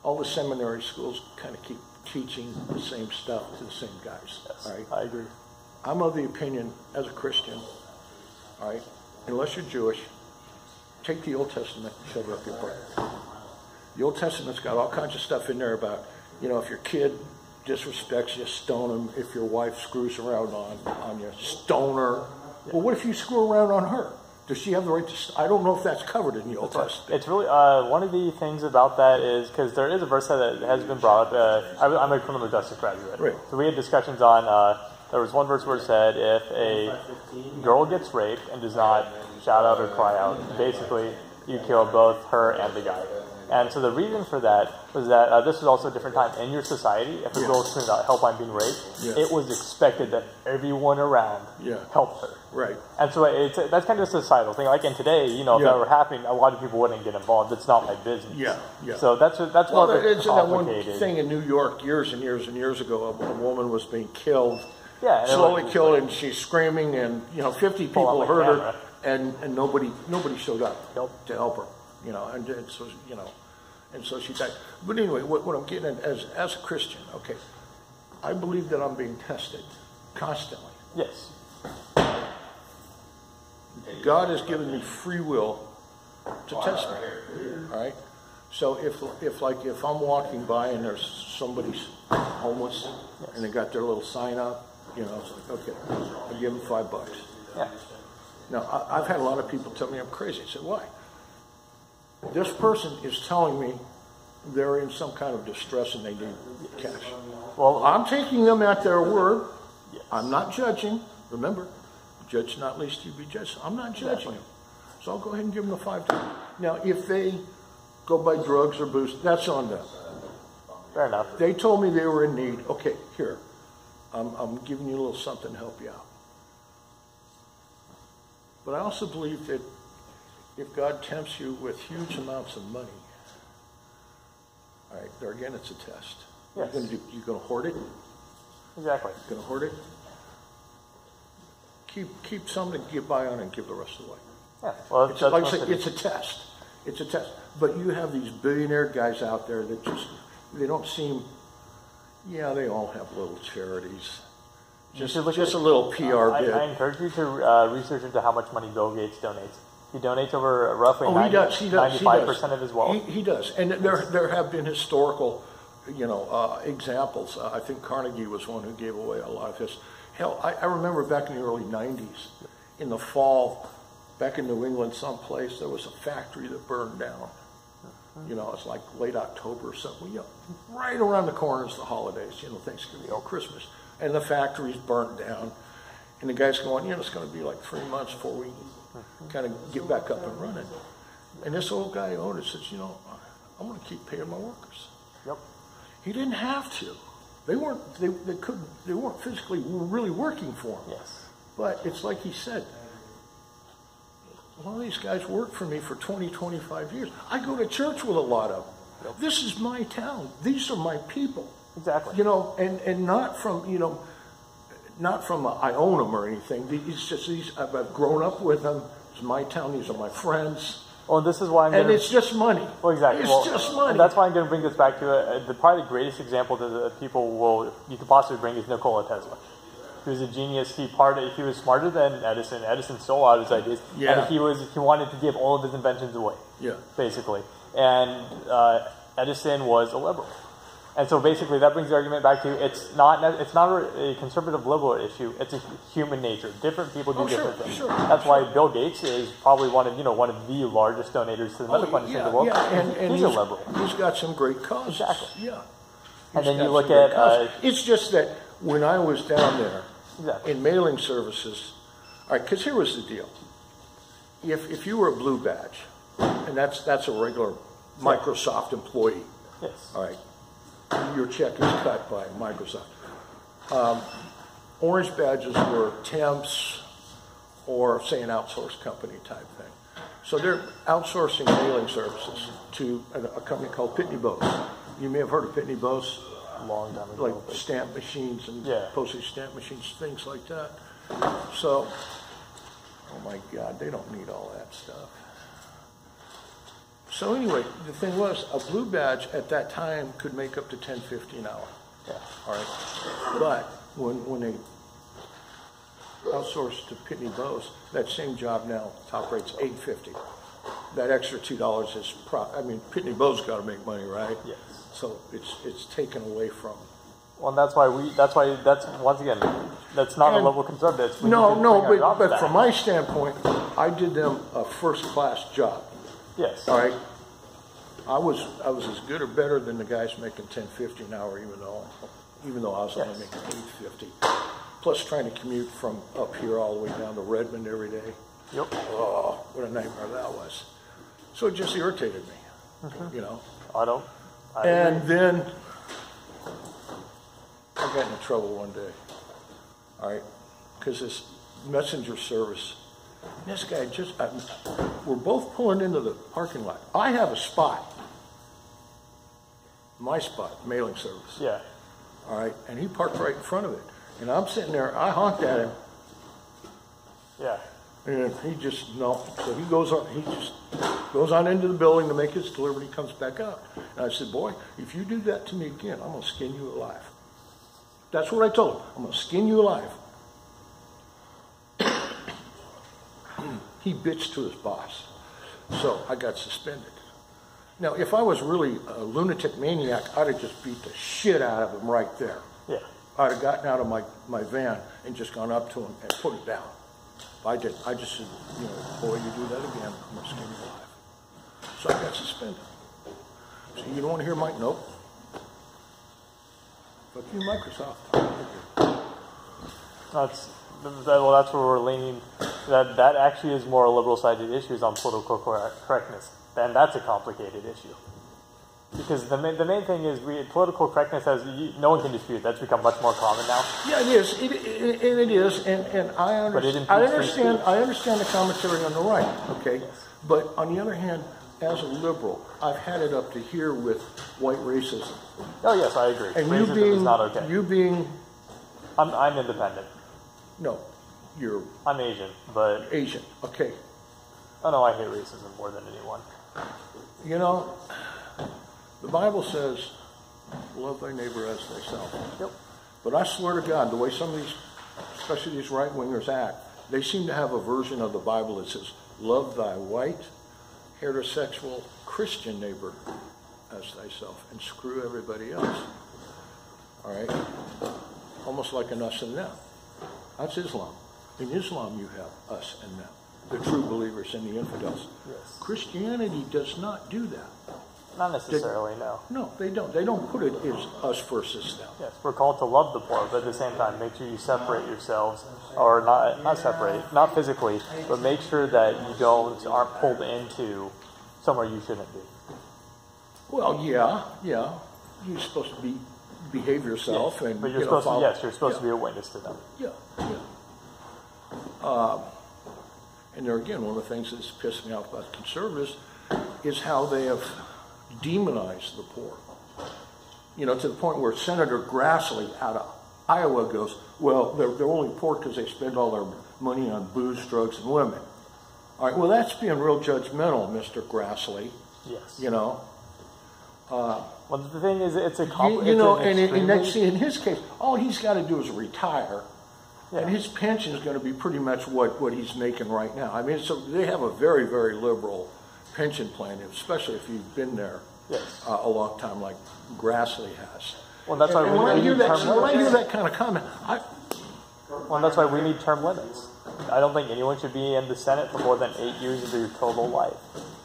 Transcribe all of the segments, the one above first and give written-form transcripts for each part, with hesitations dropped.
all the seminary schools kind of keep teaching the same stuff to the same guys. Yes, all right? I agree. I'm of the opinion, as a Christian, all right, unless you're Jewish, take the Old Testament and shove it up your butt. The Old Testament's got all kinds of stuff in there about, you know, if your kid disrespects you, stone him. If your wife screws around on you, stone her. Well, what if you screw around on her? Does she have the right to? I don't know if that's covered in the Old Testament. It's really one of the things about that is because there is a verse that has been brought up. I'm a criminal justice graduate, right. So we had discussions on. There was one verse where it said if a girl gets raped and does not shout out or cry out, basically you kill both her and the guy. And so the reason for that was that this was also a different time in your society. If a girl was screaming out help, I'm being raped, it was expected that everyone around helped her. Right. And so that's kind of a societal thing. Like in today, you know, if that were happening, a lot of people wouldn't get involved. It's not my business. Yeah, yeah. So that's well, more it's that one complicated thing in New York years and years and years ago. A woman was being killed, and slowly killed, and she's screaming, and 50 people heard her, and nobody showed up to help her. And so and so she died. But anyway, what I'm getting at as a Christian, okay, I believe that I'm being tested constantly. Yes. God has given me free will to test me. All right. So if I'm walking by and there's somebody's homeless and they got their little sign up, it's like, okay, I give them $5. Yeah. Now I've had a lot of people tell me I'm crazy. I said, why? This person is telling me they're in some kind of distress and they need cash. Well, I'm taking them at their word. Yes. I'm not judging. Remember, judge not lest you be judged. I'm not judging them. So I'll go ahead and give them the $5. Now, if they go buy drugs or booze, that's on them. Fair enough. They told me they were in need. Okay, here. I'm giving you a little something to help you out. But I also believe that if God tempts you with huge amounts of money, all right, there again, it's a test. Yes. You're going to hoard it? Exactly. You're going to hoard it? Keep some to get by on and give the rest away. Yeah. Well, it's like I say, it's a test. It's a test. But you have these billionaire guys out there that they don't seem, they all have little charities. Just a little PR bit. I encourage you to research into how much money Bill Gates donates. He donates over roughly 95% of his wealth. He does. And there have been historical, examples. I think Carnegie was one who gave away a lot of his. Hell, I remember back in the early 90s, in the fall, back in New England someplace, there was a factory that burned down. It's like late October or something. Right around the corner is the holidays, Thanksgiving or Christmas. And the factory's burnt down. And the guy's going, it's going to be like 3 months before we kind of get back up and running. And this old guy owned it says, I'm going to keep paying my workers. Yep. He didn't have to. They weren't physically really working for him. Yes. But it's like he said, a lot of these guys worked for me for 20, 25 years. I go to church with a lot of them. Yep. This is my town. These are my people. Exactly. And not from, I own them or anything. It's just I've grown up with them. It's my town. These are my friends. Well, this is why it's just money. Well, exactly. It's just money. And that's why I'm going to bring this back to probably the greatest example that you could possibly bring is Nikola Tesla. He was a genius. He was smarter than Edison. Edison stole all his ideas, and he wanted to give all of his inventions away. Yeah, basically. And Edison was a liberal. And so basically that brings the argument back to it's not a conservative liberal issue. It's a human nature. Different people do different things. Sure, That's why Bill Gates is probably one of the largest donators to the medical industry in the world. Yeah, and he's a liberal. He's got some great causes. Exactly. Yeah. And then you look at it's just that when I was down there in mailing services, all right, because here was the deal. If you were a blue badge, and that's a regular Microsoft employee. Yes. All right. Your check is cut by Microsoft. Orange badges were temps or, say, an outsourced company type thing. So they're outsourcing mailing services to a company called Pitney Bowes. You may have heard of Pitney Bowes. A long time ago. Like stamp machines and postage stamp machines, things like that. So, oh my God, they don't need all that stuff. So anyway, the thing was, a blue badge at that time could make up to $10.50 an hour. Yeah. All right. But when they outsourced to Pitney Bowes, that same job now top rate's $8.50. That extra $2 is Pitney Bowes got to make money, right? Yes. So it's taken away from. Well, that's once again, that's not a level conservative. But from my standpoint, I did them a first class job. Yes. All right. I was as good or better than the guys making $10.50 an hour, even though I was only making $8.50. Plus trying to commute from up here all the way down to Redmond every day. Yep. Oh, what a nightmare that was. So it just irritated me, you know. Then I got into trouble one day, all right, because this messenger service, this guy we're both pulling into the parking lot. I have a spot, my spot, mailing service. Yeah. All right, and he parked right in front of it. And I'm sitting there, I honked at him. Yeah. And he just, so he just goes on into the building to make his delivery, he comes back out. And I said, boy, if you do that to me again, I'm going to skin you alive. That's what I told him. I'm going to skin you alive. He bitched to his boss. So I got suspended. Now, if I was really a lunatic maniac, I'd have just beat the shit out of him right there. Yeah. I'd have gotten out of my van and just gone up to him and put it down. I didn't. I just said, boy, you do that again, I'm going to skin you alive. So I got suspended. So you don't want to hear Mike? Nope. Fuck you, Microsoft. That's where we're leaning. That actually is more liberal-sided issues on political correctness, and that's a complicated issue. Because the main thing is political correctness no one can dispute. That's become much more common now. Yeah, it is. It is, and I understand. I understand the commentary on the right. Okay, yes. But on the other hand, as a liberal, I've had it up to here with white racism. Oh yes, I agree. And racism is not okay. I'm independent. No, I'm Asian, but Asian. Okay. Oh no, I hate racism more than anyone. The Bible says, love thy neighbor as thyself. Yep. But I swear to God, the way some of these, especially these right-wingers act, they seem to have a version of the Bible that says, love thy white, heterosexual, Christian neighbor as thyself, and screw everybody else. All right? Almost like an us and them. That's Islam. In Islam, you have us and them, the true believers and the infidels. Yes. Christianity does not do that. Not necessarily, no. No, they don't. They don't put it as us versus them. Yes, we're called to love the poor, but at the same time, make sure you separate yourselves, or not separate, not physically, but make sure that you aren't pulled into somewhere you shouldn't be. Well, yeah. You're supposed to behave yourself, yeah, and but you're supposed to be a witness to them. Yeah. And there again, one of the things that's pissed me off about conservatives is how they have demonized the poor. To the point where Senator Grassley out of Iowa goes, well, they're only poor because they spend all their money on booze, drugs, and women. All right, well, that's being real judgmental, Mr. Grassley. Yes. Well, the thing is, it's a in his case, all he's got to do is retire, and his pension is going to be pretty much what he's making right now. I mean, so they have a very, very liberal pension plan, especially if you've been there a long time, like Grassley has. Well, that's why when I hear that kind of comment, that's why we need term limits. I don't think anyone should be in the Senate for more than 8 years of their total life.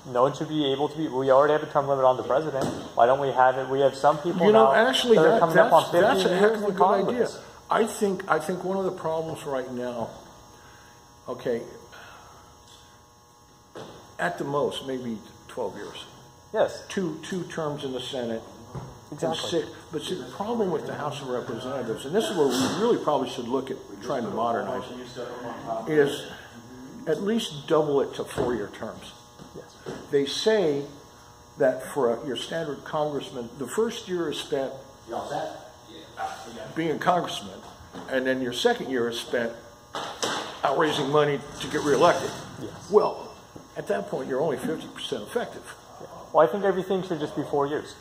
No one should be able to be. We already have a term limit on the president. Why don't we have it? We have some people now actually, that are coming up on 50 that's a heck years of a good idea. I think one of the problems right now, okay, at the most, maybe 12 years. Yes. Two terms in the Senate. Exactly. But see, the problem with the House of Representatives, and this is where we really probably should look at trying to modernize it, is at least double it to 4-year terms. Yes. They say that for your standard congressman, the first year is spent being a congressman, and then your second year is spent out raising money to get reelected. Yes. Well, at that point, you're only 50% effective. Well, I think everything should just be 4 years.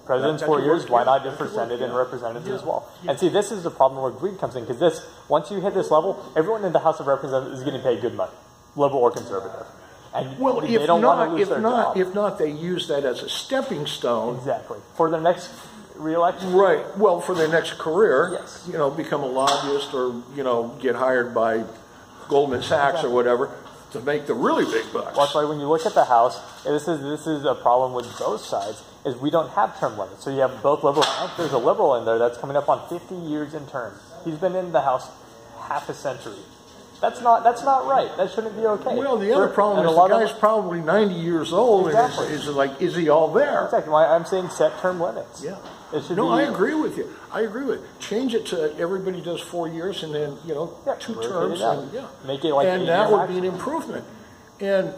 President's 4 years, why not just for Senate and representatives as well? And see, this is the problem where greed comes in, because once you hit this level, everyone in the House of Representatives is getting paid good money, liberal or conservative. And well, they don't want to lose their job. If not, they use that as a stepping stone. Exactly. For their next re-election. Right. Well, for their next career, yes. Become a lobbyist or, get hired by Goldman Sachs or whatever to make the really big bucks. Well, that's why when you look at the House, this is a problem with both sides, is we don't have term limits. So you have both liberal, there's a liberal in there that's coming up on 50 years in term. He's been in the House half a century. That's not right. That shouldn't be okay. Well, the other problem is the guy's probably 90 years old, exactly. And is he all there? Exactly. I'm saying set term limits. Yeah. I agree with you. Change it to everybody does 4 years, and then 2 terms, make it like, and that would be an improvement. And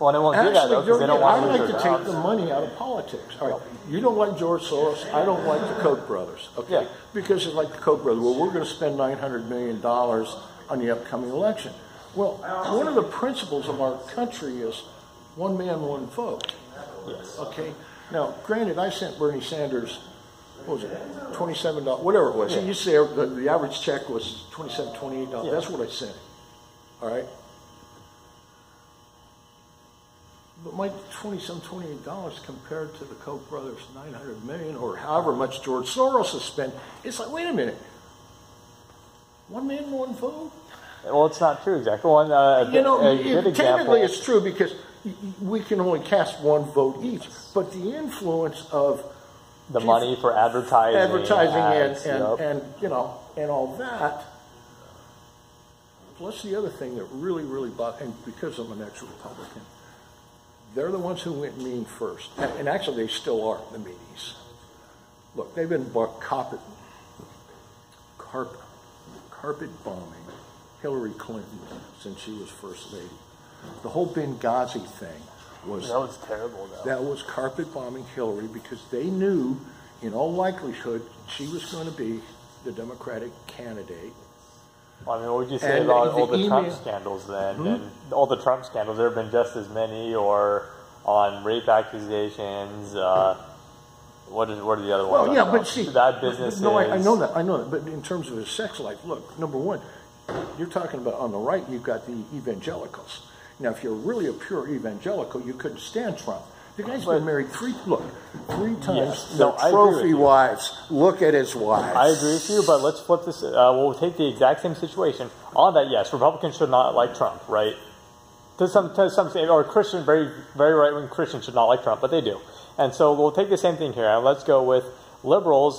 well, they won't do that though, because they don't want to lose I like their to jobs. take the money out of politics. All right, you don't like George Soros. I don't like the Koch brothers. Okay, yeah. Because it's like the Koch brothers. Well, we're going to spend $900 million on the upcoming election. Well, one of the principles of our country is one man, one vote. Yes. Okay. Now, granted, I sent Bernie Sanders, what was it, $27, whatever it was. Yeah. He used to say the average check was $27, $28. Yeah. That's what I sent him. All right. But my $27, $28 compared to the Koch brothers' $900 million, or however much George Soros has spent, it's like, wait a minute. One man, one vote? Well, it's not true exactly. A good example. Technically it's true because we can only cast one vote each. But the influence of the money for advertising ads, and all that. Plus the other thing that really bothers, and because I'm an ex-Republican, they're the ones who went mean first. And actually they still are, the meanies. Look, they've been carpet bombing Hillary Clinton since she was First Lady. The whole Benghazi thing was... That was terrible, though. That was carpet bombing Hillary because they knew, in all likelihood, she was going to be the Democratic candidate. Well, I mean, what would you say about all the Trump scandals then? Hmm? And all the Trump scandals, there have been just as many, or on rape accusations, what are the other ones? Well, yeah, but see... Bad businesses. No, I know that. But in terms of his sex life, look, number one, you're talking about on the right, you've got the evangelicals. Now, if you're really a pure evangelical, you couldn't stand Trump. The guy's been married three times. Yes. No, trophy wives. Look at his wives. I agree with you, but let's flip this. We'll take the exact same situation. On that, yes, Republicans should not like Trump, right? To some extent, or Christian, very, very right-wing Christians should not like Trump, but they do. And so we'll take the same thing here. And let's go with liberals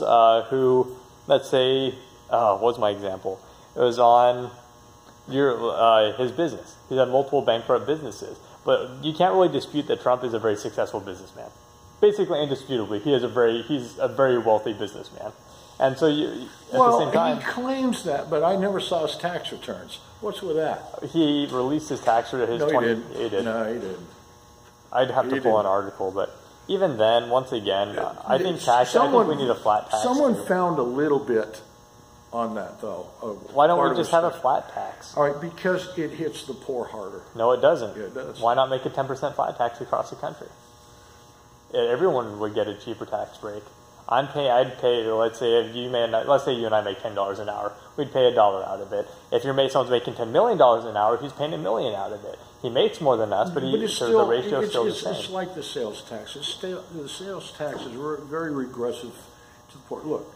who, let's say, what was my example? It was on his business. He's had multiple bankrupt businesses. But you can't really dispute that Trump is a very successful businessman. Basically, indisputably, he's a very wealthy businessman. And so the same time... he claims that, but I never saw his tax returns. What's with that? He released his tax return. No, he didn't. He did. No, he didn't. I'd have to pull an article, but even then, once again, I think we need a flat tax. Someone found a little bit on that, though. Why don't we just have a flat tax? All right, because it hits the poor harder. No, it doesn't. Yeah, it does. Why not make a 10% flat tax across the country? Everyone would get a cheaper tax break. I'd pay. Let's say you and I make $10 an hour. We'd pay $1 out of it. If someone's making $10 million an hour, he's paying $1 million out of it. He makes more than us, but the ratio is still the same. It's like the sales tax. The sales tax is very regressive to the poor. Look,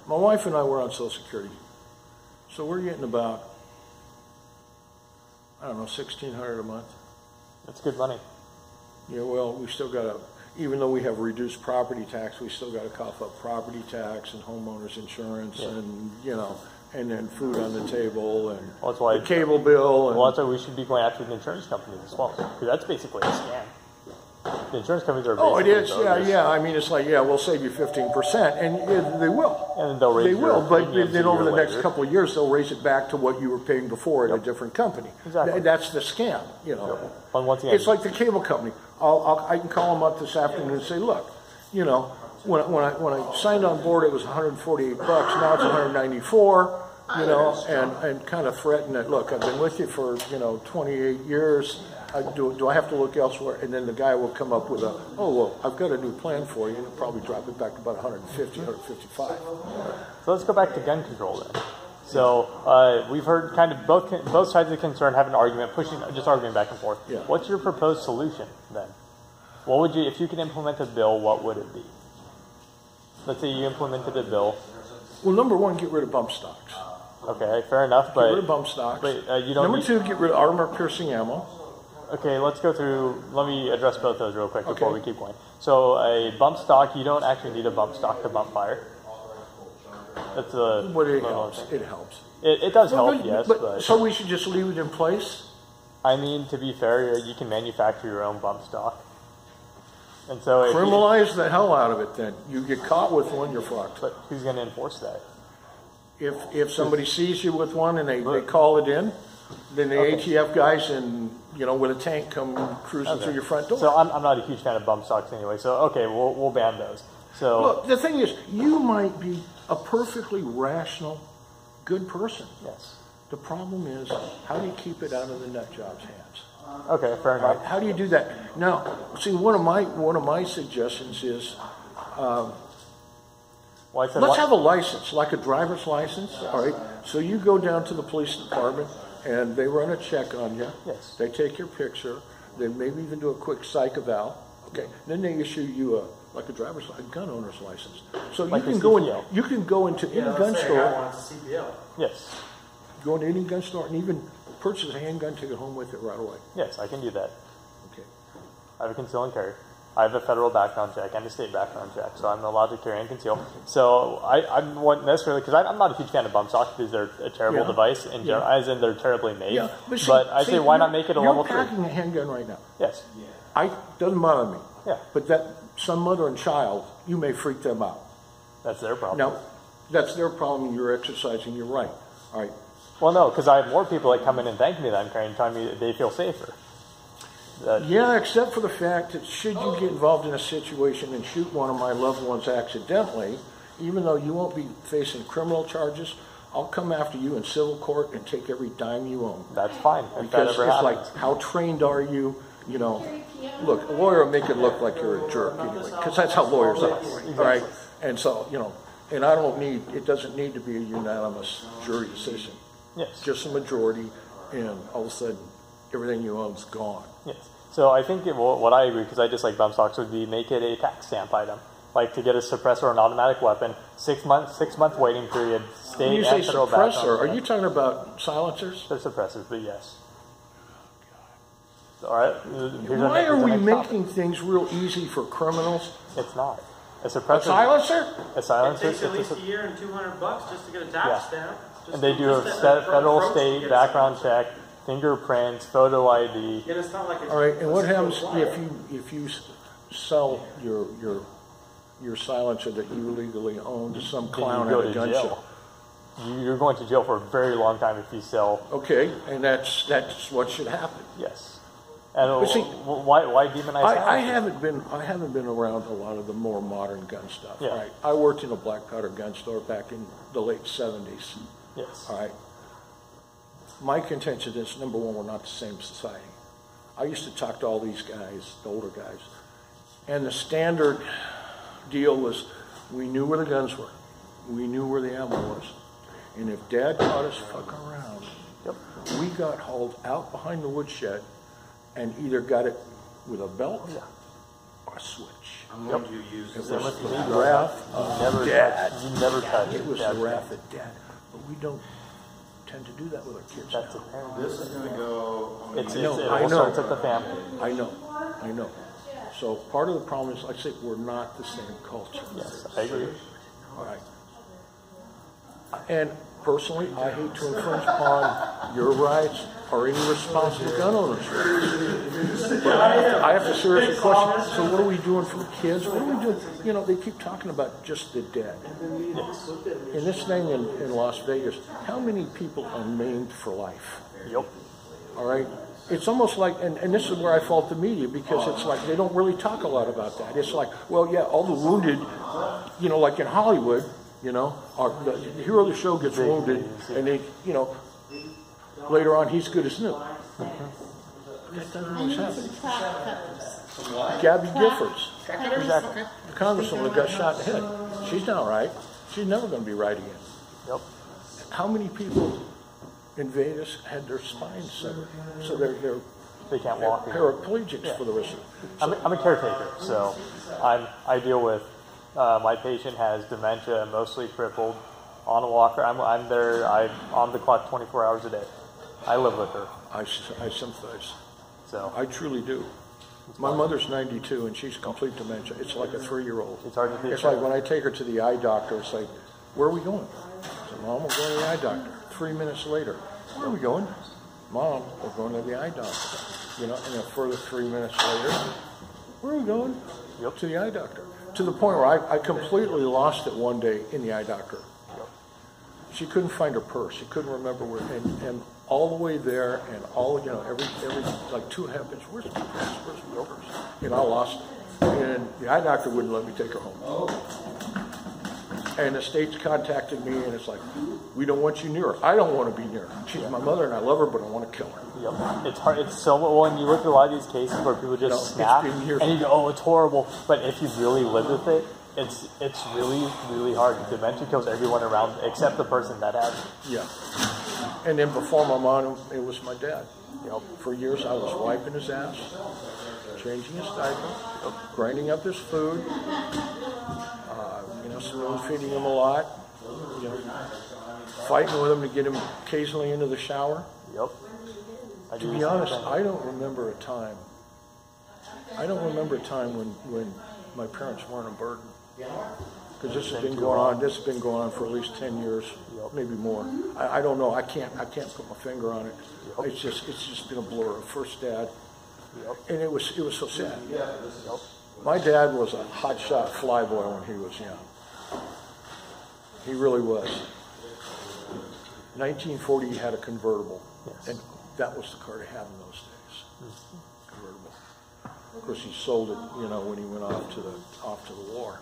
my wife and I were on Social Security, so we're getting about, I don't know, $1,600 a month. That's good money. Yeah, well, we still got to, even though we have reduced property tax, we still got to cough up property tax and homeowners insurance and, and then food on the table and the cable bill. Well, that's why we should be going after the insurance companies as well, because that's basically a scam. The insurance companies are basically... Oh, it is, yeah. I mean, it's like, we'll save you 15%, and they will. And they'll raise They will, but then over the later. next couple of years, they'll raise it back to what you were paying before at a different company. Exactly. That's the scam, And once again, it's like the cable company. I can call them up this afternoon and say, look, when I signed on board, it was $148. Now it's $194. And kind of threaten that, look, I've been with you for, 28 years. Do I have to look elsewhere? And then the guy will come up with oh, well, I've got a new plan for you, and he'll probably drop it back to about 150, 155. So let's go back to gun control then. So we've heard kind of both sides of the concern have an argument, just arguing back and forth. Yeah. What's your proposed solution then? What would you, if you could implement a bill, what would it be? Let's say you implemented a bill. Well, number one, get rid of bump stocks. Okay, fair enough. But get rid of bump stocks. But you don't. Number two, get rid of armor-piercing ammo. Okay, let's go through. Let me address both those real quick before we keep going. So a bump stock, you don't actually need a bump stock to bump fire. That's a. But it helps. It helps. It does help, yes. But so we should just leave it in place. I mean, to be fair, you can manufacture your own bump stock. And so criminalize the hell out of it. Then you get caught with one, you're fucked. But who's going to enforce that? If somebody sees you with one and they call it in, then the ATF guys and with a tank come cruising through your front door. So I'm not a huge fan of bump stocks anyway. So okay, we'll ban those. So look, the thing is, you might be a perfectly rational, good person. Yes. The problem is, how do you keep it out of the nut job's hands? Okay, fair enough. Right, how do you do that? Now, see, one of my suggestions is. Let's have a license, like a driver's license, all right? So you go down to the police department, and they run a check on you. Yes. They take your picture. They maybe even do a quick psych eval. Okay. Then they issue you a gun owner's license. So like you can go into any gun store. I want a CPL. Yes. Go into any gun store and even purchase a handgun, take it home with it right away. Yes, I can do that. Okay. I have a conceal and carry. I have a federal background check and a state background check, so I'm allowed to carry and conceal. So I wouldn't necessarily, because I'm not a huge fan of bump stocks because they're a terrible device, as in they're terribly made. Yeah. But I say, why not make it a level 3? You're packing a handgun right now. Yes. Doesn't bother me. Yeah. But that some mother and child, you may freak them out. That's their problem. Now, that's their problem, and you're exercising your right. All right. Well, no, because I have more people that come in and thank me that I'm carrying, telling me that they feel safer. Yeah, except for the fact that should you get involved in a situation and shoot one of my loved ones accidentally, even though you won't be facing criminal charges, I'll come after you in civil court and take every dime you own. That's fine. Because it's like, how trained are you? Look, a lawyer will make it look like you're a jerk anyway, because that's how lawyers operate, right? And so, and it doesn't need to be a unanimous jury decision. Yes. Just a majority, and all of a sudden, everything you own's gone. Yes. So I think what I agree, because I dislike bump stocks, would be make it a tax stamp item. Like to get a suppressor or an automatic weapon, 6 month waiting period, state when you and say federal suppressor, are you talking about silencers? They're suppressors, but yes. All right. Why are we making things real easy for criminals? It's not. A suppressor. A silencer? A silencer. It takes at least a year and $200 just to get a tax stamp. And they do a federal, state background check, fingerprints, photo ID. And it's not like it's, all right. And what happens if you sell your silencer that you legally own to some clown at a gun show? You're going to jail for a very long time if you sell. Okay, and that's what should happen. Yes. And but see, why demonize? I haven't been around a lot of the more modern gun stuff. Yeah. Right. I worked in a black powder gun store back in the late 70s. Yes. All right. My contention is, number one, we're not the same society. I used to talk to all these guys, the older guys, and the standard deal was we knew where the guns were. We knew where the ammo was. And if Dad caught us fucking around, we got hauled out behind the woodshed and either got it with a belt or a switch. I'm going to use it was the wrath of Dad. You never touch it. It was the wrath of Dad. But we don't tend to do that with our kids now. This is going to go... It all starts at the family. I know. So part of the problem is, like I said, we're not the same culture. Yes, I agree. All right. And personally, I hate to infringe upon your rights or any responsible gun owner's rights. But I have to seriously question, so what are we doing for the kids? What are we doing? They keep talking about just the dead. Yes. In this thing in Las Vegas, how many people are maimed for life? Yep. All right? It's almost like, and this is where I fault the media, because it's like they don't really talk a lot about that. It's like, well, yeah, all the wounded, like in Hollywood, the hero of the show gets wounded, and they, later on he's good as new. That doesn't always I happen. need some crack cutters. Gabby Crack Giffords, cutters. Exactly. the congresswoman that got shot in the head. She's not right. She's never going to be right again. Yep. How many people in Vegas had their spines severed? So they're They can't walk. paraplegics for the rest of it. I'm a caretaker, so I deal with my patient has dementia, mostly crippled, on a walker. I'm there. I'm on the clock 24 hours a day. I live with her. I sympathize. So I truly do. My mother's 92 and she's complete dementia. It's like a 3-year-old. it's hard to take It's care like of. when I take her to the eye doctor, it's like, where are we going? I said, Mom, we're going to the eye doctor. 3 minutes later, where are we going? Mom, we're going to the eye doctor. You know, and a further 3 minutes later, where are we going? Yep. To the eye doctor. To the point where I completely lost it one day in the eye doctor. Yep. She couldn't find her purse. She couldn't remember where, and all the way there, and all, you know, every like 2.5 minutes, where's my purse? Where's my purse? And I lost it. And the eye doctor wouldn't let me take her home. And the state's contacted me, and it's like, we don't want you near her. I don't want to be near her. She's my mother, and I love her, but I want to kill her. Yep. It's hard. It's so when you look at a lot of these cases where people just No, it's snap been years. and you go, "Oh, it's horrible," but if you really live with it, it's really really hard. Dementia kills everyone around except the person that has it. Yeah. And then before my mom, it was my dad. Yep. For years, I was wiping his ass, changing his diaper, grinding up his food, spoon feeding him a lot, you know, fighting with him to get him occasionally into the shower. Yep. To be honest, I don't remember a time. I don't remember a time when my parents weren't a burden. Because this has been going on. This has been going on for at least 10 years, maybe more. I don't know. I can't put my finger on it. Yep. It's just been a blur. First dad, Yep. and it was so sad. My dad was a hotshot flyboy when he was young. He really was. 1940, he had a convertible, and that was the car to have in those days. Convertible. Of course, he sold it, you know, when he went off to the war.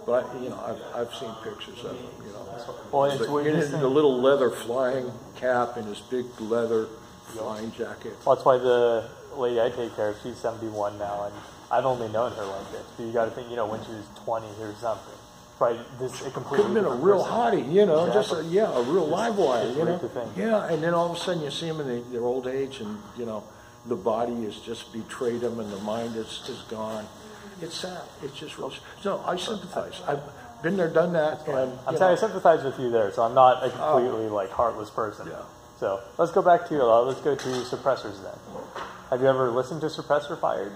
But you know, I've seen pictures of him. You know, Well, it's but in the little leather flying cap and his big leather flying jacket. Well, that's why the lady I take care of, she's 71 now, and I've only known her like this. But you got to think, you know, when she was 20 or something, right? A completely Could have been a different real person. hottie, you know, Exactly. just a real live wire, you know. great to think. Yeah, and then all of a sudden you see them in their old age, and you know, the body has just betrayed them, and the mind is gone. It's sad. It's just real. So I sympathize. I've been there, done that, and I'm you saying I know, sympathize with you there, so I'm not a completely like heartless person. Yeah. So let's go back to let's go to suppressors then. Have you ever listened to Suppressor Fired?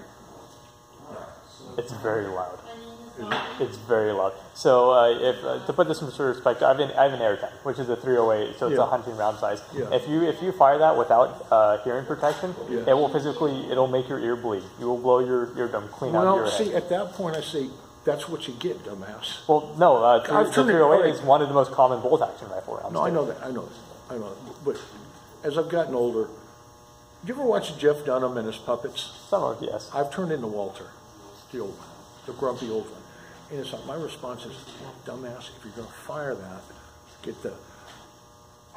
It's very loud. It's very loud. So if to put this into perspective, I have an air tank, which is a 308, so it's a hunting round size. Yeah. If you fire that without hearing protection, Yeah. it'll make your ear bleed. You will blow your eardrum clean out of well, your see, head. at that point I say, that's what you get, dumbass. Well, no, the I've turned it- 308 is one of the most common bolt action rifle rounds. No, I too. know that. I know that. But as I've gotten older, you ever watch Jeff Dunham and his puppets? Some of it, yes. I've turned into Walter, the old one, the grumpy old one. And it's like, my response is, dumbass, if you're going to fire that, get the...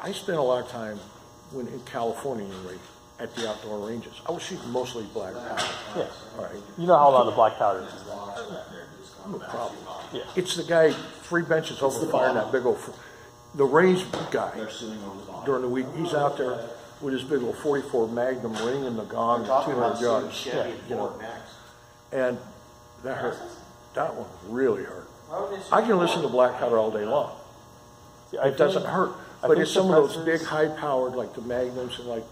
I spent a lot of time in California, anyway, at the outdoor ranges. I was shooting mostly black powder. Yes. All right. You know how loud the black powder is. Then. No problem. Yeah. It's the guy 3 benches over firing that big old... The range guy, during the week, he's out there with his big old 44 Magnum ringing the gong at 200 yards. Yeah, You know, and that hurt. That one really hurt. I can listen to black powder all day long. See, I It doesn't think- hurt. I But think it's some of those suppressors- big, high-powered, like the Magnums and like.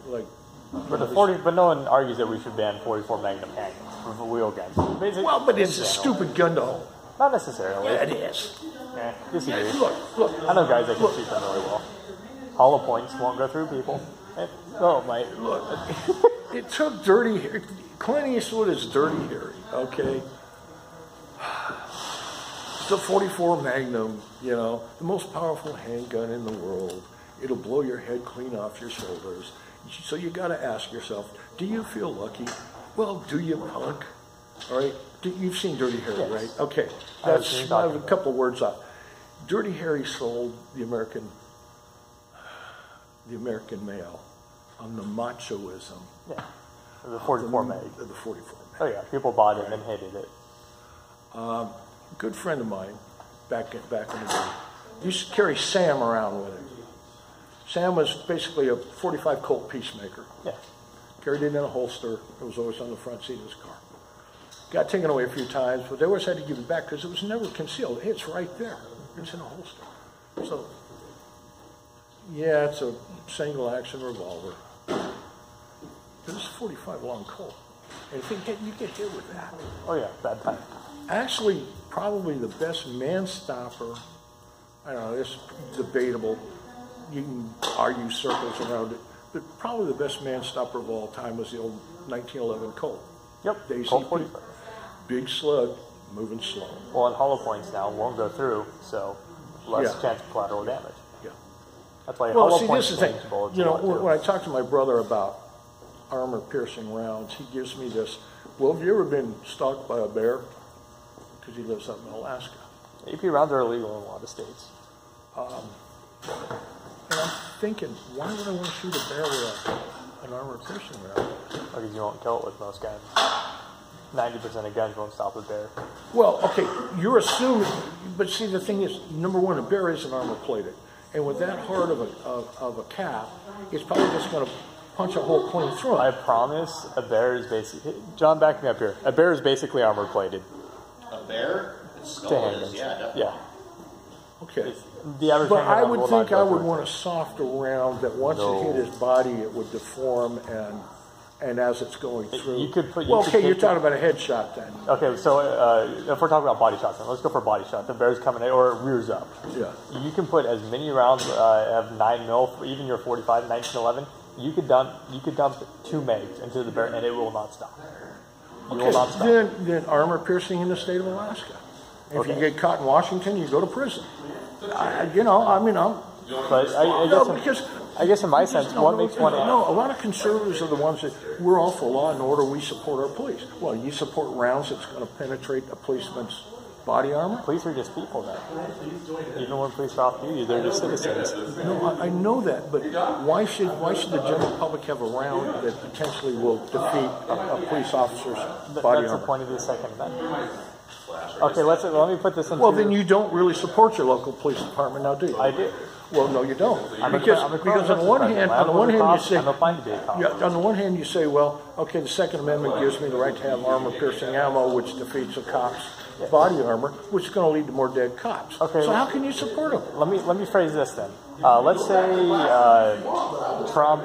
But no one argues that we should ban 44 Magnum handguns for wheel guns. Basically, Well, but it's a stupid gun to hold. Not necessarily. Yeah, it is. Disagree. Look. I know guys that can shoot them really well. Hollow points won't go through people. Oh my! Look, it took Dirty Harry. Clint Eastwood is Dirty Harry, okay? It's a 44 Magnum, you know, the most powerful handgun in the world. It'll blow your head clean off your shoulders. So you got to ask yourself, do you feel lucky? Well, do you, punk? All right? You've seen Dirty Harry, Yes. right? Okay. I've seen I have a talking couple words up. Dirty Harry sold the American male on the machoism. Yeah. The 44 meg. The 44 meg. Oh yeah, people bought it and hated it. Good friend of mine, back in the day, used to carry Sam around with him. Sam was basically a 45 Colt peacemaker. Yeah. Carried it in a holster. It was always on the front seat of his car. Got taken away a few times, but they always had to give it back because it was never concealed. Hey, it's right there. It's in a holster. So, yeah, it's a single action revolver. This is 45 long Colt. And if you get hit with that. Oh yeah, bad time. Actually, probably the best man stopper. I don't know, it's debatable. You can argue circles around it. But probably the best man stopper of all time was the old 1911 Colt. Yep, The Colt ACP. 45. Big slug, moving slow. Well, and hollow points now won't go through, so less chance of collateral damage. Yeah. That's why Well, hollow see, points this is the thing. change bullets You know, go through. when I talk to my brother about armor-piercing rounds, he gives me this, well, have you ever been stalked by a bear? Because he lives up in Alaska. AP rounds are illegal in a lot of states. And I'm thinking, why would I want to shoot a bear with an armor-piercing round? Because you won't kill it with most guns. 90% of guns won't stop a bear. Well, okay, you're assuming, but see, the thing is, number one, a bear isn't armor-plated. And with that hard of a cap, it's probably just going to punch a hole clean through I it. promise a bear is basically... John, back me up here. A bear is basically armor plated. A bear? It's To skull is, handguns. yeah, definitely. Yeah. Okay. The average But handgun I will would not think go I would through. want a softer round that once No. it hit his body, it would deform and as it's going through. You could put- you well, could okay, you're take talking about a headshot then. Okay, so if we're talking about body shots, then let's go for body shot. The bear's coming in, or it rears up. Yeah. You can put as many rounds of 9mm, even your 45, 1911. You could dump 2 megs into the bear, and it will not stop. You will not stop. Then armor piercing in the state of Alaska. If Okay. you get caught in Washington, you go to prison. But I guess in my sense, what makes one... No, a lot of conservatives are the ones that, we're all for law and order, we support our police. Well, you support rounds that's going to penetrate a policeman's body armor? Police are just people now. Even when police are off duty, they're just citizens. No, I know that, but why should the general public have a round that potentially will defeat a police officer's body That's the armor? point of the Second Amendment. Okay, let me put this into... Well, then you don't really support your local police department now, do you? I do. Well, no, you don't. I'm a Because criminal on the one justice hand, president. you say, I'm applying to be a cop. yeah, on the one hand, you say, well, okay, the Second Amendment gives me the right to have armor-piercing ammo, which defeats a cop's body armor, which is going to lead to more dead cops. Okay, so how can you support them? Let me phrase this then. Let's say Trump.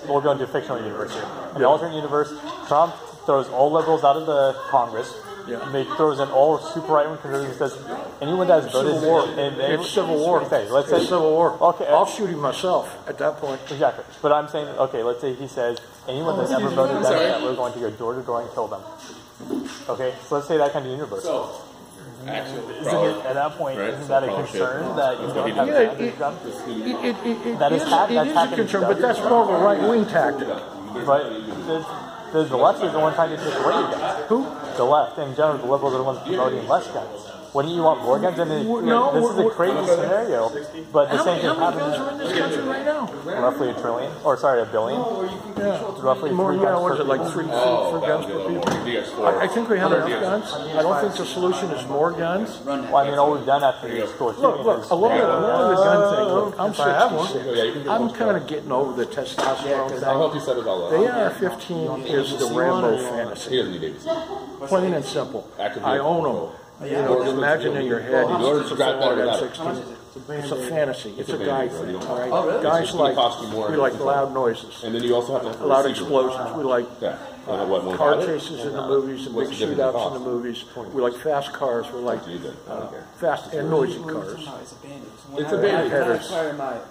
We'll go into a fictional universe here. In the alternate universe, Trump throws all liberals out of the Congress. Yeah. He throws in all super right-wing conservatives and says anyone that has voted Civil War. It's Civil War. Let's say It's Civil War. Okay, I'll shoot him myself at that point. exactly. But I'm saying, okay, let's say he says anyone that's ever voted that we're going to go door to door and kill them. Okay, so let's say that kind of universe. At that point, Right, isn't so that a probably concern should. that you don't have Yeah, damage done? It is a concern, but that's more of a right-wing tactic. But the left is the one trying to take away your guns. Who? The left, in general, the liberals are the ones promoting less guns. Wouldn't you want more guns? I mean, No, this is a crazy scenario, but the How same many thing guns are in happens. this country right now? Roughly a billion. Yeah. Roughly More, 3 yeah, guns what is per it, like people. 3 guns per people? I think we have enough guns. I don't think the solution is more guns. Well, I mean, all we've done after the school shooting Look, is... a lot of the gun thing, look, I'm If I have one. 66. Yeah, you can get I'm one. kind of getting over the testosterone I'll thing. help you set it all up. The AR-15 is the Rambo fantasy. He doesn't need ABC. Plain and simple. Actively I own them. You know, imagine in your head, order it's to a grab that Ford without it. M16. It's a fantasy. It's a a guy baby, bro. You thing, don't- all right? Oh, really? Guys It's gonna like, cost you more. we like loud noises, And then you also have to have loud a receiver. explosions. We like Yeah. What, more car valid? chases in the movies and What's big the difference in shootouts in cost? the movies. We like fast cars. We like You did. I don't care. fast and noisy cars. It's a baby. Headers.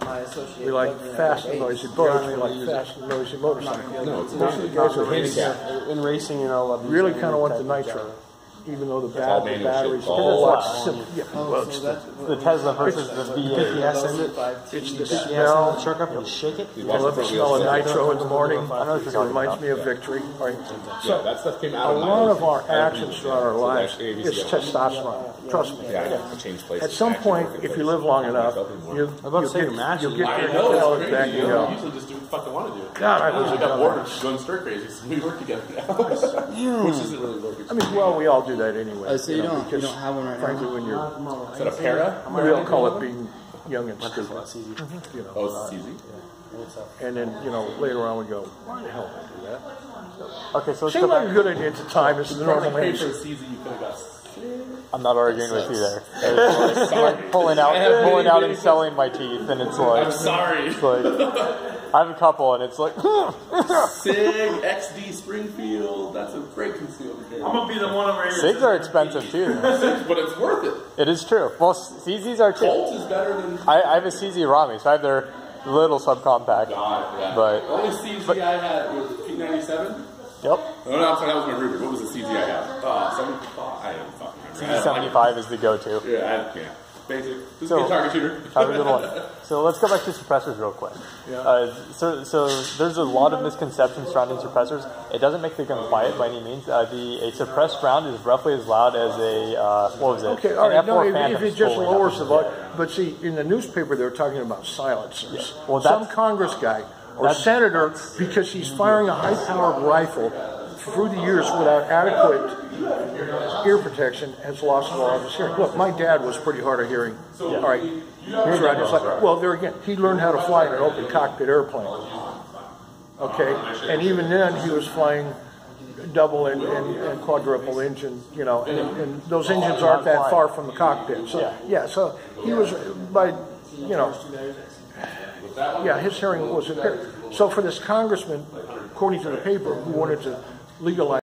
My associate. We like fast and noisy boats. We like fast and noisy motorcycles. No, it's Most of the guys are handicap. really In racing, you know, kind of want the nitro. even though the all manual batteries shit. are Because a it's lot loud. simpler. Yeah, well, it's The Tesla versus the V8. Yes, send it. it's the Yes, smell. send the truck up and shake it. You I watch love the front smell of wheels. nitro in the morning. I know what you're It talking reminds about. me of victory. Right? Yeah, So that stuff came a out of my lot life. of our actions throughout our lives actually is testosterone. Trust me. Yeah, I changed places. At some Actually, point, if you live long enough, you'll about to say your match you'll is get live. your I know, intelligence it's back crazy. and You go. usually just do what I want to do. God, I I wish got I bored could. of going stir crazy, so we work together now. Which isn't really working. I mean, well, we all do that anyway. So you don't because have one right frankly, now. when you're, Is that a para? we all call it being young and stupid. You know, Oh, it's easy. and then later on we go, why the hell did I do that? Okay, so let's Seemed go like a back. good idea at the time. It's the normal Like, answer. paper CZ, you could have got. I'm not arguing with you there. It's like pulling out and selling my teeth, and it's like, I'm sorry. it's like I have a couple, and it's like, Sig, XD, Springfield. That's a great concealed carry. I'm gonna be the one over here. cigs are expensive too. But it's worth it. It is true. Well, CZs are too. Colt is better than. I have a CZ Rami, so I have their little subcompact. God, yeah. But- the only CZ I had was P97. Yep. Oh, no, I'm sorry, that was my Ruger. What was the CZ I had? 75. I don't fucking remember. CZ75 is the go-to. Yeah, I can't. Basic. Just So- be a target shooter. Have a good one. So let's go back to suppressors real quick. So there's a lot of misconceptions surrounding suppressors. It doesn't make the gun quiet by any means. A suppressed round is roughly as loud as a what was it? Okay, all right. An No, F4 if Phantom it just spooling lowers up. the volume. But see, in the newspaper, they were talking about silencers. Well, Some that's- Congress guy or that's- senator, because he's firing a high-powered rifle through the years without adequate ear protection, has lost a lot of his hearing. Look, my dad was pretty hard of hearing. All right. Here's right. It's like, well, there again, he learned how to fly in an open cockpit airplane. Okay, and even then, he was flying double and quadruple engine, and those engines aren't that far from the cockpit. So so he was his hearing was impaired. So for this congressman, according to the paper, who wanted to legalize